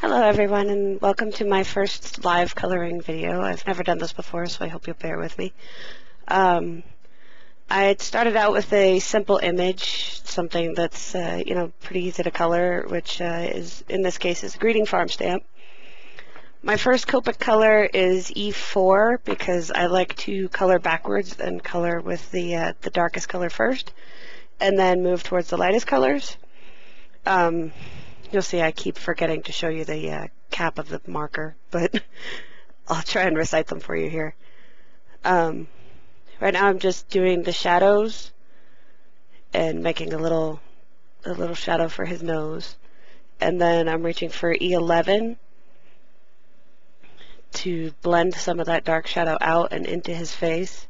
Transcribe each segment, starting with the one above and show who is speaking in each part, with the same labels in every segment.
Speaker 1: Hello everyone, and welcome to my first live coloring video. I've never done this before, so I hope you'll bear with me. I started out with a simple image, something that's pretty easy to color, which is in this case is a greeting farm stamp. My first Copic color is E4 because I like to color backwards and color with the darkest color first, and then move towards the lightest colors. You'll see I keep forgetting to show you the cap of the marker, but I'll try and recite them for you here. Right now I'm just doing the shadows and making a little shadow for his nose, and then I'm reaching for E11 to blend some of that dark shadow out and into his face.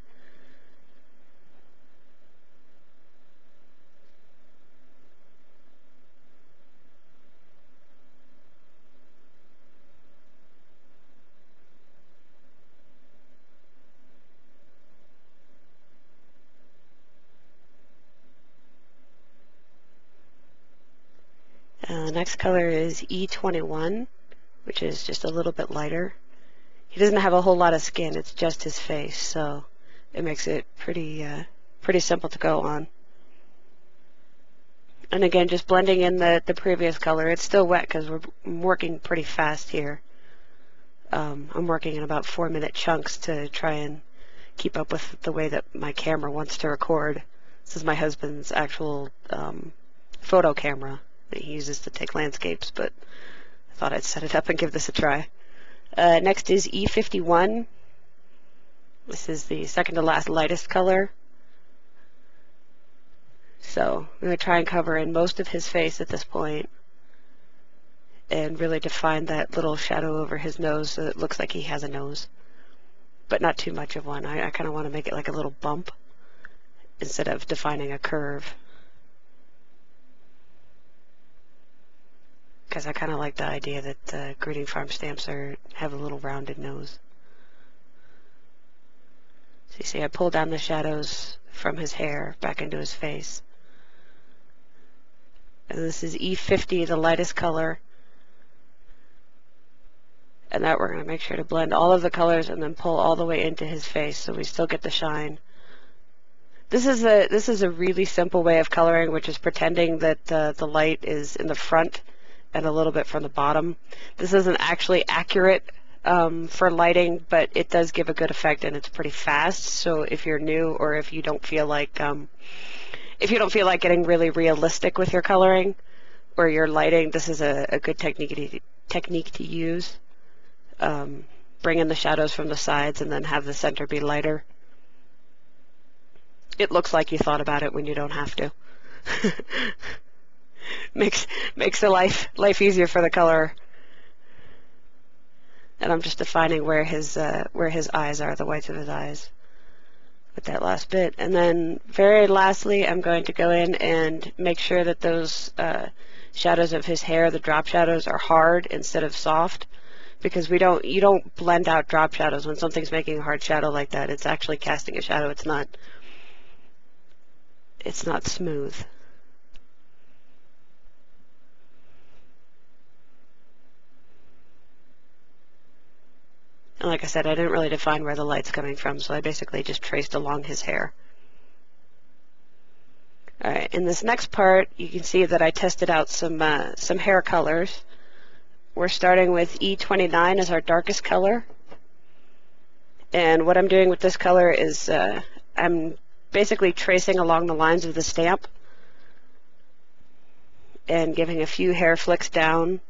Speaker 1: The next color is E21, which is just a little bit lighter. He doesn't have a whole lot of skin, it's just his face, so it makes it pretty simple to go on. And again, just blending in the previous color. It's still wet because I'm working pretty fast here. I'm working in about 4-minute chunks to try and keep up with the way that my camera wants to record. This is my husband's actual photo camera that he uses to take landscapes, but I thought I'd set it up and give this a try. Next is E51. This is the second to last lightest color. So I'm going to try and cover in most of his face at this point and really define that little shadow over his nose so it looks like he has a nose, but not too much of one. I kind of want to make it like a little bump instead of defining a curve, because I kind of like the idea that greeting farm stamps have a little rounded nose. So you see I pull down the shadows from his hair back into his face. And this is E50, the lightest color. And that we're going to make sure to blend all of the colors and then pull all the way into his face so we still get the shine. This is a really simple way of coloring, which is pretending that the light is in the front and a little bit from the bottom. This isn't actually accurate for lighting, but it does give a good effect, and it's pretty fast. So if you're new, or if you don't feel like getting really realistic with your coloring or your lighting, this is a good technique to use. Bring in the shadows from the sides and then have the center be lighter. It looks like you thought about it when you don't have to. makes the life easier for the colorer. And I'm just defining where his eyes are, the whites of his eyes, with that last bit. And then very lastly, I'm going to go in and make sure that those shadows of his hair, the drop shadows, are hard instead of soft, because you don't blend out drop shadows when something's making a hard shadow like that. It's actually casting a shadow. It's not smooth. And like I said, I didn't really define where the light's coming from, so I basically just traced along his hair. Alright, in this next part, you can see that I tested out some hair colors. We're starting with E29 as our darkest color. And what I'm doing with this color is I'm basically tracing along the lines of the stamp and giving a few hair flicks down.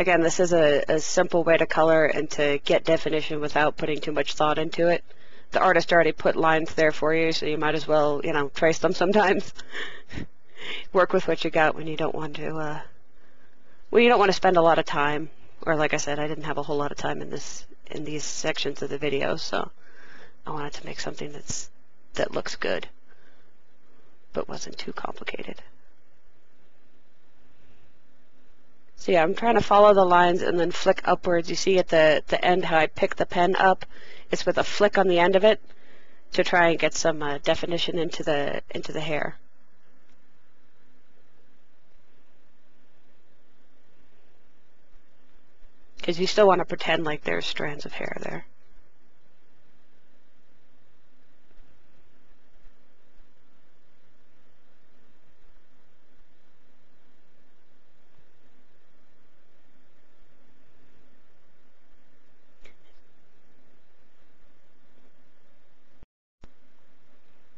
Speaker 1: Again, this is a simple way to color and to get definition without putting too much thought into it. The artist already put lines there for you, so you might as well, trace them sometimes. Work with what you got when you don't want to, spend a lot of time. Or like I said, I didn't have a whole lot of time in these sections of the video, so I wanted to make something that looks good, but wasn't too complicated. So yeah, I'm trying to follow the lines and then flick upwards. You see at the end how I pick the pen up. It's with a flick on the end of it to try and get some definition into the hair. because you still want to pretend like there's strands of hair there.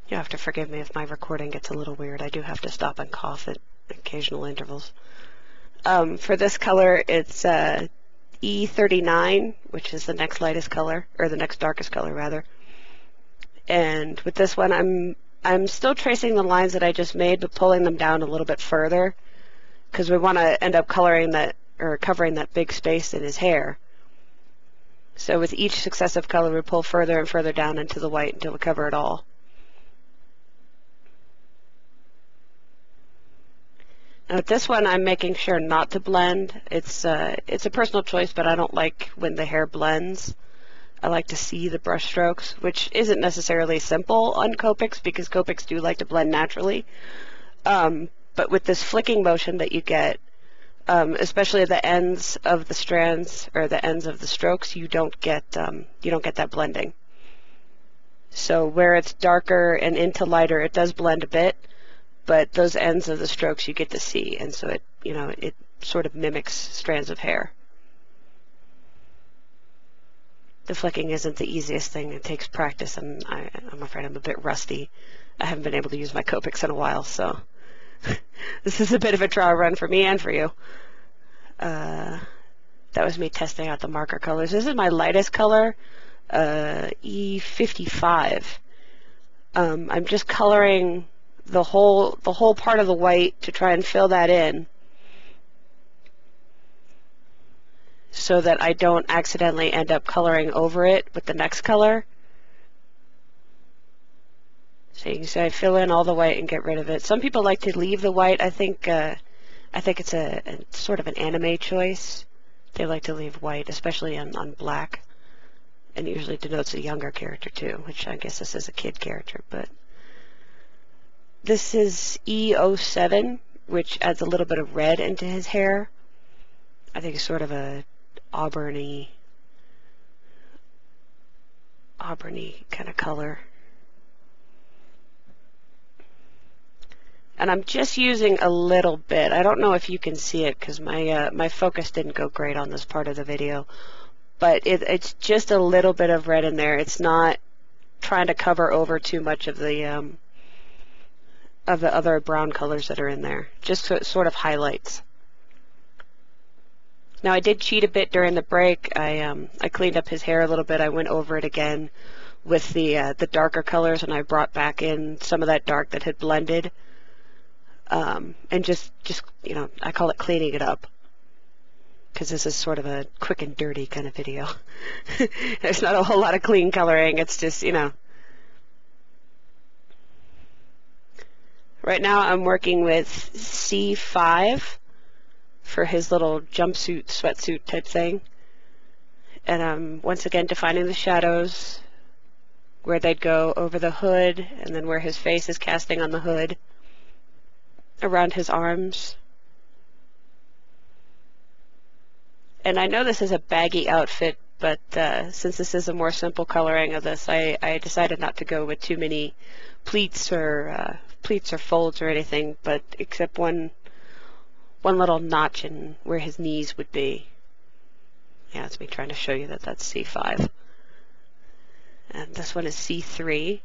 Speaker 1: You have to forgive me if my recording gets a little weird. I do have to stop and cough at occasional intervals. For this color, it's E39, which is the next lightest color, or the next darkest color, rather. And with this one, I'm still tracing the lines that I just made, but pulling them down a little bit further, because we want to end up coloring that, or covering that big space in his hair. So with each successive color, we pull further and further down into the white until we cover it all. Now with this one, I'm making sure not to blend. It's a personal choice, but I don't like when the hair blends. I like to see the brush strokes, which isn't necessarily simple on Copics because Copics do like to blend naturally. But with this flicking motion that you get, especially the ends of the strands or the ends of the strokes, you don't get that blending. So where it's darker and into lighter, it does blend a bit. But those ends of the strokes you get to see, and so it sort of mimics strands of hair. The flicking isn't the easiest thing. It takes practice, and I'm afraid I'm a bit rusty. I haven't been able to use my Copics in a while, so this is a bit of a trial run for me and for you. That was me testing out the marker colors. This is my lightest color, E55. I'm just coloring the whole part of the white to try and fill that in so that I don't accidentally end up coloring over it with the next color. So you can see I fill in all the white and get rid of it. Some people like to leave the white. I think it's a sort of an anime choice. They like to leave white, especially on black, and it usually denotes a younger character too, which I guess this is a kid character, but this is E07, which adds a little bit of red into his hair. I think it's sort of a auburny kind of color. And I'm just using a little bit. I don't know if you can see it because my focus didn't go great on this part of the video, but it's just a little bit of red in there. It's not trying to cover over too much of the other brown colors that are in there, just so it sort of highlights. Now I did cheat a bit during the break. I cleaned up his hair a little bit. I went over it again with the darker colors, and I brought back in some of that dark that had blended, and just I call it cleaning it up, because this is sort of a quick and dirty kind of video. There's not a whole lot of clean coloring. It's just Right now I'm working with C5 for his little jumpsuit, sweatsuit type thing. And I'm once again defining the shadows, where they'd go over the hood, and then where his face is casting on the hood, around his arms. And I know this is a baggy outfit, but since this is a more simple coloring of this, I decided not to go with too many pleats or folds or anything, but except one little notch in where his knees would be. Yeah, it's me trying to show you that that's C5. And this one is C3.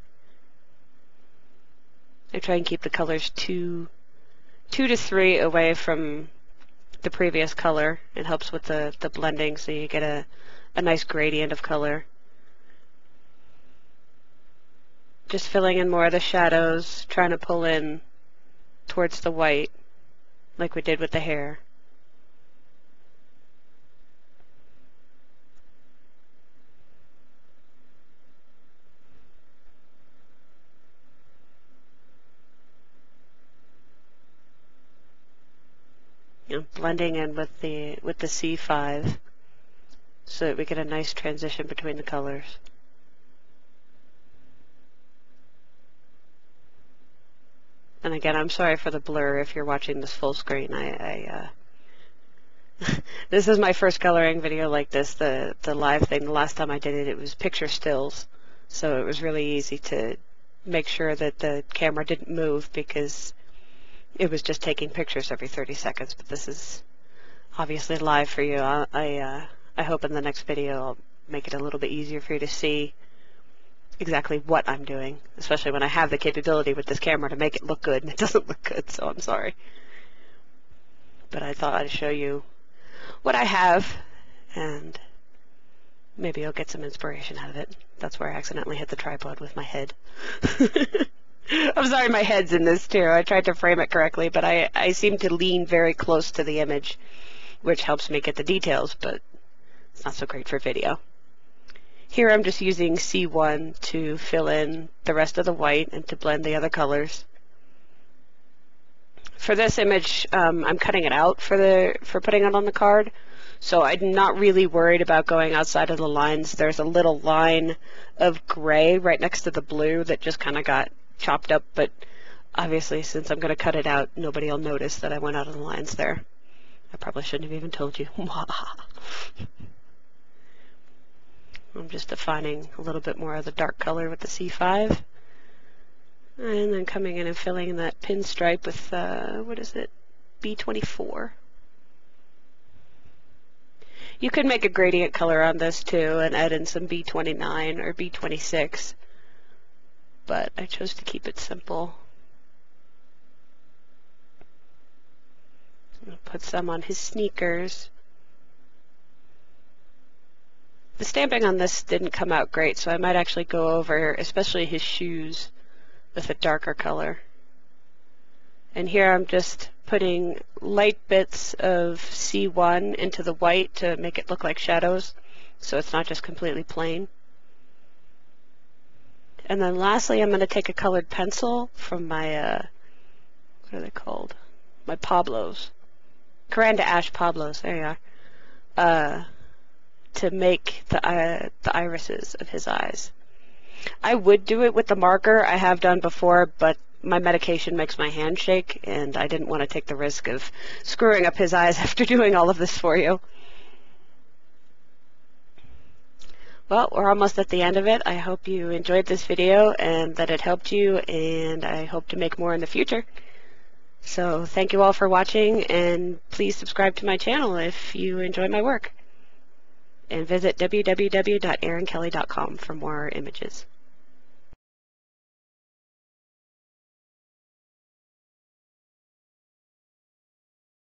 Speaker 1: I try and keep the colors two to three away from the previous color. It helps with the blending, so you get a nice gradient of color. Just filling in more of the shadows, trying to pull in towards the white, like we did with the hair. Blending in with the C5 so that we get a nice transition between the colors. And again, I'm sorry for the blur if you're watching this full screen. This is my first coloring video like this, the live thing. The last time I did it, it was picture stills. So it was really easy to make sure that the camera didn't move because it was just taking pictures every 30 seconds. But this is obviously live for you. I hope in the next video I'll make it a little bit easier for you to see exactly what I'm doing, especially when I have the capability with this camera to make it look good, and it doesn't look good, so I'm sorry. But I thought I'd show you what I have, and maybe you'll get some inspiration out of it. That's where I accidentally hit the tripod with my head. I'm sorry, my head's in this too. I tried to frame it correctly, but I seem to lean very close to the image, which helps me get the details, but it's not so great for video. Here I'm just using C1 to fill in the rest of the white and to blend the other colors. For this image, I'm cutting it out for putting it on the card, so I'm not really worried about going outside of the lines. There's a little line of gray right next to the blue that just kind of got chopped up, but obviously since I'm going to cut it out, nobody will notice that I went out of the lines there. I probably shouldn't have even told you. I'm just defining a little bit more of the dark color with the C5. And then coming in and filling in that pinstripe with, what is it, B24. You could make a gradient color on this too and add in some B29 or B26, but I chose to keep it simple. I'm going to put some on his sneakers. The stamping on this didn't come out great, so I might actually go over, especially his shoes, with a darker color. And here I'm just putting light bits of C1 into the white to make it look like shadows, so it's not just completely plain. And then lastly, I'm going to take a colored pencil from my, what are they called? My Pablos. Caranda Ash Pablos, there you are. To make the irises of his eyes. I would do it with the marker. I have done before, but my medication makes my hand shake, and I didn't want to take the risk of screwing up his eyes after doing all of this for you. Well, we're almost at the end of it. I hope you enjoyed this video and that it helped you, and I hope to make more in the future. So thank you all for watching, and please subscribe to my channel if you enjoy my work. And visit www.erinkelly.com for more images.